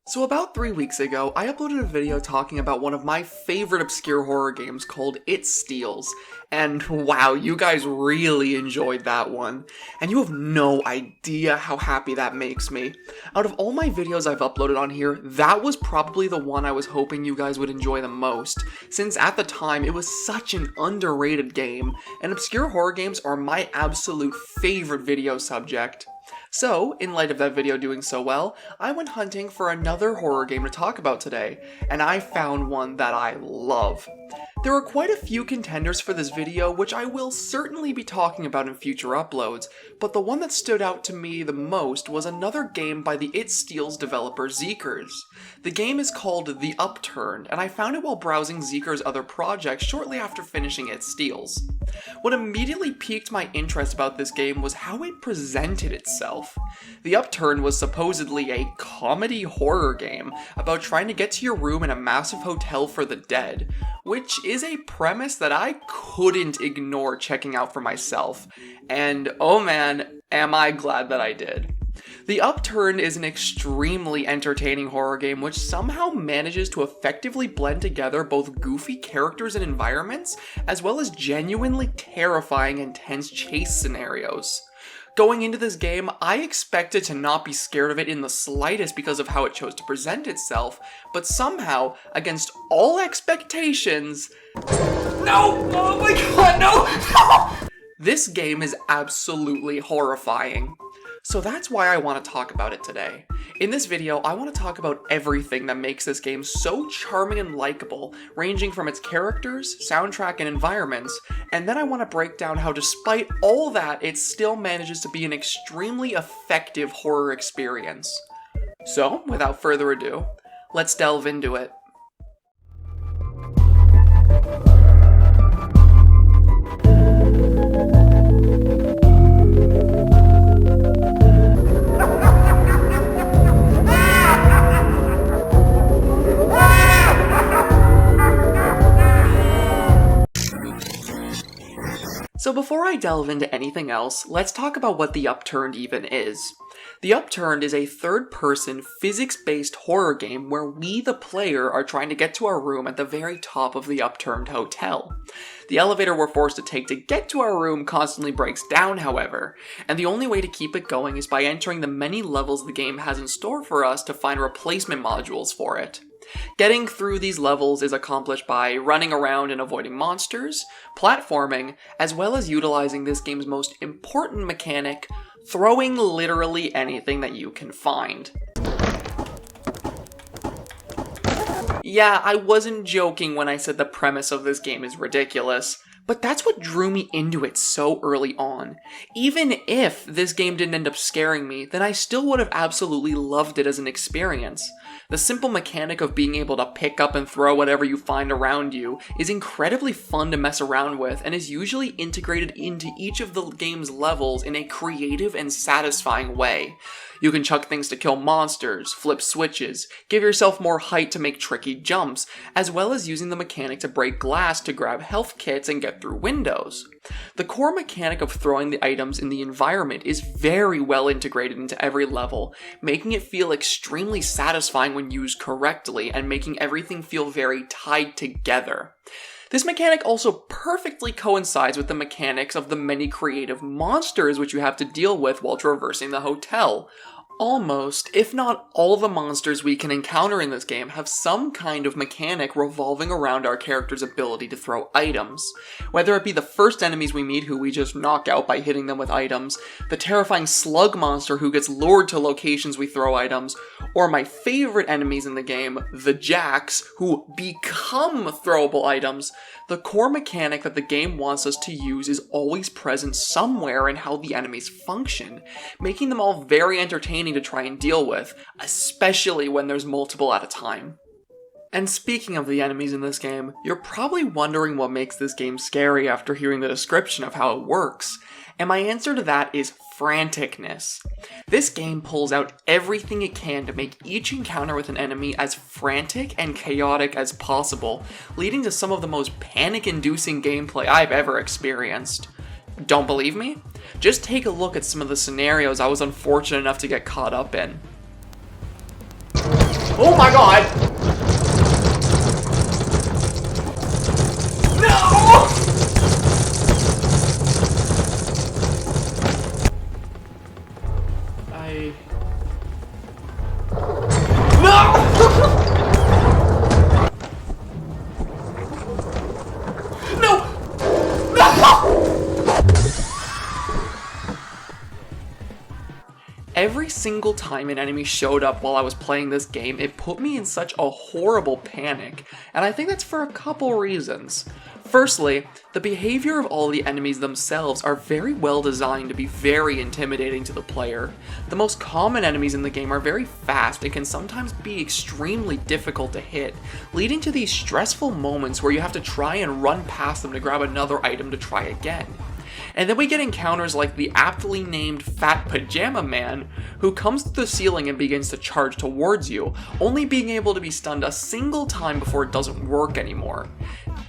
So about 3 weeks ago, I uploaded a video talking about one of my favorite obscure horror games called It Steals, and wow, you guys really enjoyed that one, and you have no idea how happy that makes me. Out of all my videos I've uploaded on here, that was probably the one I was hoping you guys would enjoy the most, since at the time it was such an underrated game, and obscure horror games are my absolute favorite video subject. So, in light of that video doing so well, I went hunting for another horror game to talk about today, and I found one that I love. There are quite a few contenders for this video, which I will certainly be talking about in future uploads, but the one that stood out to me the most was another game by the It Steals developer Zeekers. The game is called The Upturned, and I found it while browsing Zeekers' other projects shortly after finishing It Steals. What immediately piqued my interest about this game was how it presented itself. The Upturned was supposedly a comedy horror game about trying to get to your room in a massive hotel for the dead, which is a premise that I couldn't ignore checking out for myself, and oh man, am I glad that I did. The Upturned is an extremely entertaining horror game which somehow manages to effectively blend together both goofy characters and environments, as well as genuinely terrifying and tense chase scenarios. Going into this game, I expected to not be scared of it in the slightest because of how it chose to present itself, but somehow, against all expectations... No! Oh my god, no! This game is absolutely horrifying. So that's why I want to talk about it today. In this video, I want to talk about everything that makes this game so charming and likable, ranging from its characters, soundtrack, and environments, and then I want to break down how despite all that, it still manages to be an extremely effective horror experience. So, without further ado, let's delve into it. So before I delve into anything else, let's talk about what The Upturned even is. The Upturned is a third-person, physics-based horror game where we, the player, are trying to get to our room at the very top of the Upturned hotel. The elevator we're forced to take to get to our room constantly breaks down, however, and the only way to keep it going is by entering the many levels the game has in store for us to find replacement modules for it. Getting through these levels is accomplished by running around and avoiding monsters, platforming, as well as utilizing this game's most important mechanic, throwing literally anything that you can find. Yeah, I wasn't joking when I said the premise of this game is ridiculous, but that's what drew me into it so early on. Even if this game didn't end up scaring me, then I still would have absolutely loved it as an experience. The simple mechanic of being able to pick up and throw whatever you find around you is incredibly fun to mess around with and is usually integrated into each of the game's levels in a creative and satisfying way. You can chuck things to kill monsters, flip switches, give yourself more height to make tricky jumps, as well as using the mechanic to break glass to grab health kits and get through windows. The core mechanic of throwing the items in the environment is very well integrated into every level, making it feel extremely satisfying when used correctly and making everything feel very tied together. This mechanic also perfectly coincides with the mechanics of the many creative monsters which you have to deal with while traversing the hotel. Almost, if not all the monsters we can encounter in this game have some kind of mechanic revolving around our character's ability to throw items. Whether it be the first enemies we meet who we just knock out by hitting them with items, the terrifying slug monster who gets lured to locations we throw items, or my favorite enemies in the game, the jacks, who become throwable items, the core mechanic that the game wants us to use is always present somewhere in how the enemies function, making them all very entertaining to try and deal with, especially when there's multiple at a time. And speaking of the enemies in this game, you're probably wondering what makes this game scary after hearing the description of how it works, and my answer to that is franticness. This game pulls out everything it can to make each encounter with an enemy as frantic and chaotic as possible, leading to some of the most panic-inducing gameplay I've ever experienced. Don't believe me? Just take a look at some of the scenarios I was unfortunate enough to get caught up in. Oh my god! No! No! Every single time an enemy showed up while I was playing this game, it put me in such a horrible panic, and I think that's for a couple reasons. Firstly, the behavior of all the enemies themselves are very well designed to be very intimidating to the player. The most common enemies in the game are very fast and can sometimes be extremely difficult to hit, leading to these stressful moments where you have to try and run past them to grab another item to try again. And then we get encounters like the aptly named Fat Pajama Man, who comes to the ceiling and begins to charge towards you, only being able to be stunned a single time before it doesn't work anymore.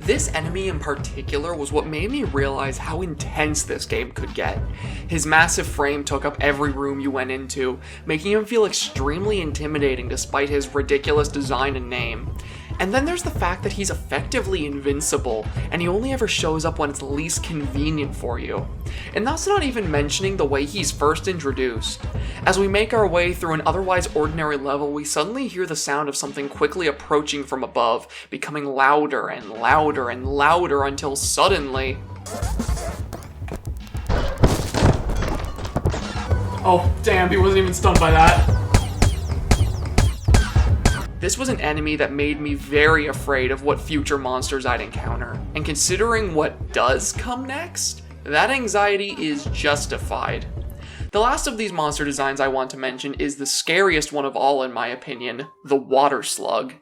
This enemy in particular was what made me realize how intense this game could get. His massive frame took up every room you went into, making him feel extremely intimidating despite his ridiculous design and name. And then there's the fact that he's effectively invincible, and he only ever shows up when it's least convenient for you. And that's not even mentioning the way he's first introduced. As we make our way through an otherwise ordinary level, we suddenly hear the sound of something quickly approaching from above, becoming louder and louder and louder until suddenly... Oh, damn, he wasn't even stunned by that. This was an enemy that made me very afraid of what future monsters I'd encounter, and considering what does come next, that anxiety is justified. The last of these monster designs I want to mention is the scariest one of all in my opinion, the Water Slug.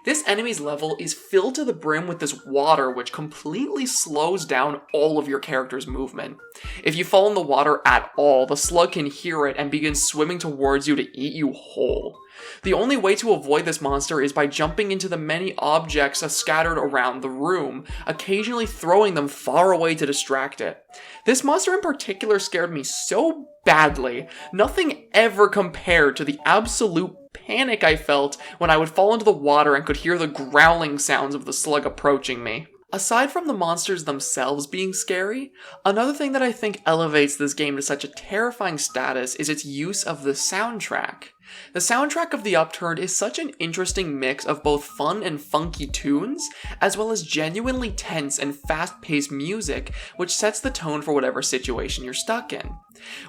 This enemy's level is filled to the brim with this water which completely slows down all of your character's movement. If you fall in the water at all, the slug can hear it and begin swimming towards you to eat you whole. The only way to avoid this monster is by jumping into the many objects scattered around the room, occasionally throwing them far away to distract it. This monster in particular scared me so badly, nothing ever compared to the absolute panic I felt when I would fall into the water and could hear the growling sounds of the slug approaching me. Aside from the monsters themselves being scary, another thing that I think elevates this game to such a terrifying status is its use of the soundtrack. The soundtrack of the Upturned is such an interesting mix of both fun and funky tunes, as well as genuinely tense and fast-paced music, which sets the tone for whatever situation you're stuck in.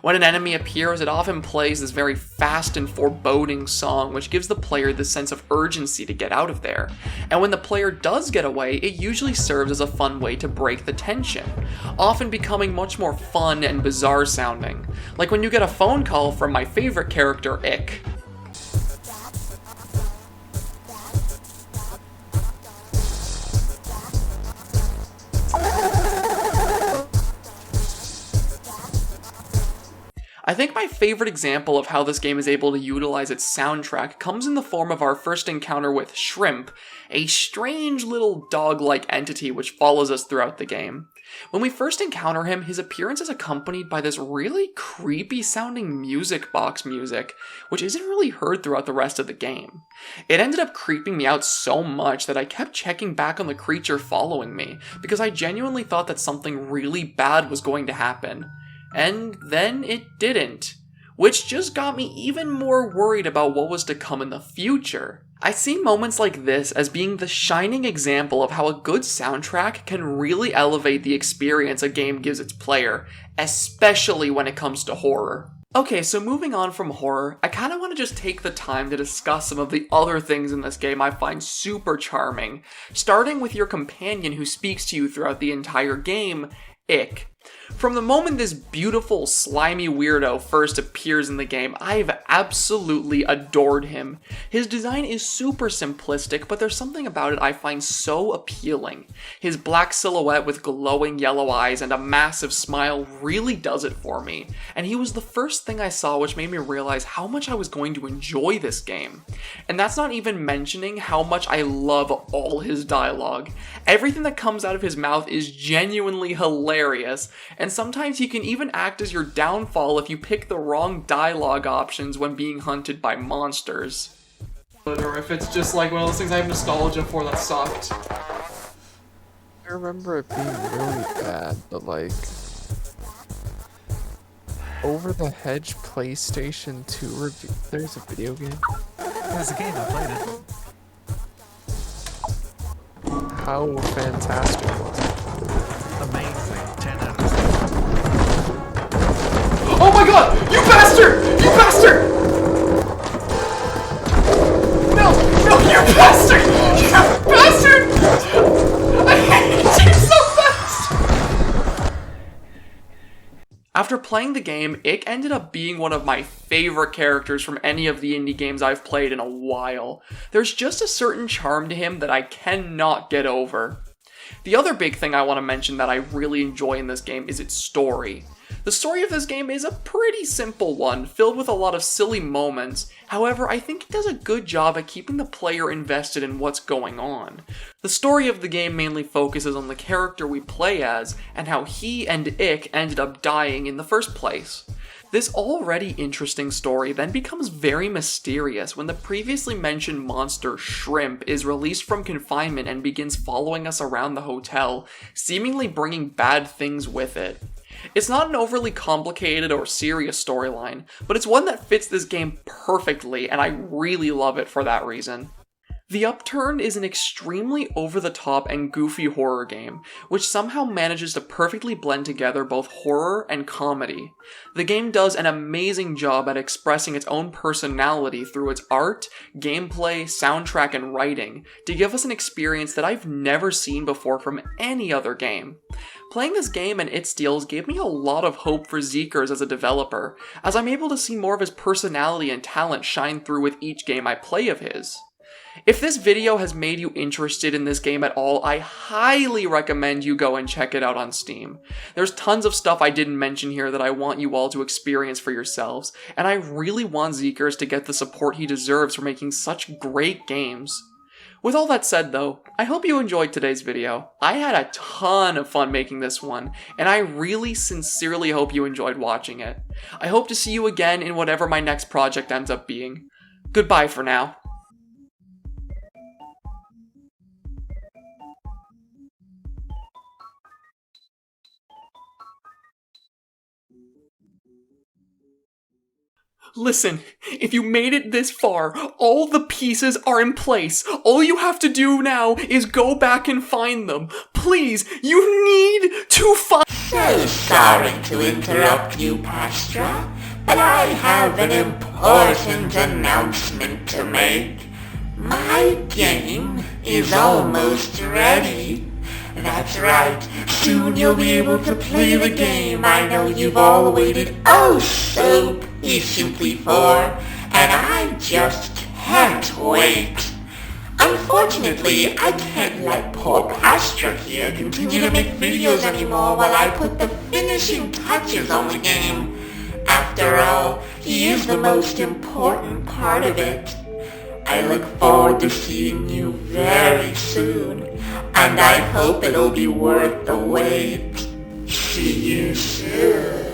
When an enemy appears, it often plays this very fast and foreboding song, which gives the player this sense of urgency to get out of there. And when the player does get away, it usually serves as a fun way to break the tension, often becoming much more fun and bizarre sounding. Like when you get a phone call from my favorite character, Ick. I think my favorite example of how this game is able to utilize its soundtrack comes in the form of our first encounter with Shrimp, a strange little dog-like entity which follows us throughout the game. When we first encounter him, his appearance is accompanied by this really creepy sounding music box music, which isn't really heard throughout the rest of the game. It ended up creeping me out so much that I kept checking back on the creature following me, because I genuinely thought that something really bad was going to happen. And then it didn't, which just got me even more worried about what was to come in the future. I see moments like this as being the shining example of how a good soundtrack can really elevate the experience a game gives its player, especially when it comes to horror. Okay, so moving on from horror, I kinda wanna just take the time to discuss some of the other things in this game I find super charming, starting with your companion who speaks to you throughout the entire game, Ick. From the moment this beautiful, slimy weirdo first appears in the game, I've absolutely adored him. His design is super simplistic, but there's something about it I find so appealing. His black silhouette with glowing yellow eyes and a massive smile really does it for me, and he was the first thing I saw which made me realize how much I was going to enjoy this game. And that's not even mentioning how much I love all his dialogue. Everything that comes out of his mouth is genuinely hilarious, and sometimes he can even act as your downfall if you pick the wrong dialogue options when being hunted by monsters. Or if it's just like one of those things I have nostalgia for that sucked. I remember it being really bad, but like Over the Hedge PlayStation 2 review. There's a video game. There's a game, I played it. How fantastic was it? Amazing. 10 out of 10. Oh my god! You bastard! You bastard! No! No, you bastard! You bastard! I hate you so much! After playing the game, Ick ended up being one of my favorite characters from any of the indie games I've played in a while. There's just a certain charm to him that I cannot get over. The other big thing I want to mention that I really enjoy in this game is its story. The story of this game is a pretty simple one, filled with a lot of silly moments. However, I think it does a good job at keeping the player invested in what's going on. The story of the game mainly focuses on the character we play as, and how he and Ick ended up dying in the first place. This already interesting story then becomes very mysterious when the previously mentioned monster Shrimp is released from confinement and begins following us around the hotel, seemingly bringing bad things with it. It's not an overly complicated or serious storyline, but it's one that fits this game perfectly, and I really love it for that reason. The Upturned is an extremely over-the-top and goofy horror game, which somehow manages to perfectly blend together both horror and comedy. The game does an amazing job at expressing its own personality through its art, gameplay, soundtrack, and writing, to give us an experience that I've never seen before from any other game. Playing this game and its deals gave me a lot of hope for Zeekers as a developer, as I'm able to see more of his personality and talent shine through with each game I play of his. If this video has made you interested in this game at all, I highly recommend you go and check it out on Steam. There's tons of stuff I didn't mention here that I want you all to experience for yourselves, and I really want Zeekers to get the support he deserves for making such great games. With all that said though, I hope you enjoyed today's video. I had a ton of fun making this one, and I really sincerely hope you enjoyed watching it. I hope to see you again in whatever my next project ends up being. Goodbye for now. Listen, if you made it this far, all the pieces are in place. All you have to do now is go back and find them. Please, you need to find— So sorry to interrupt you, Pastra, but I have an important announcement to make. My game is almost ready. That's right, soon you'll be able to play the game I know you've all waited oh so patiently for, and I just can't wait. Unfortunately, I can't let poor Pastra here continue to make videos anymore while I put the finishing touches on the game. After all, he is the most important part of it. I look forward to seeing you very soon, and I hope it'll be worth the wait. See you soon.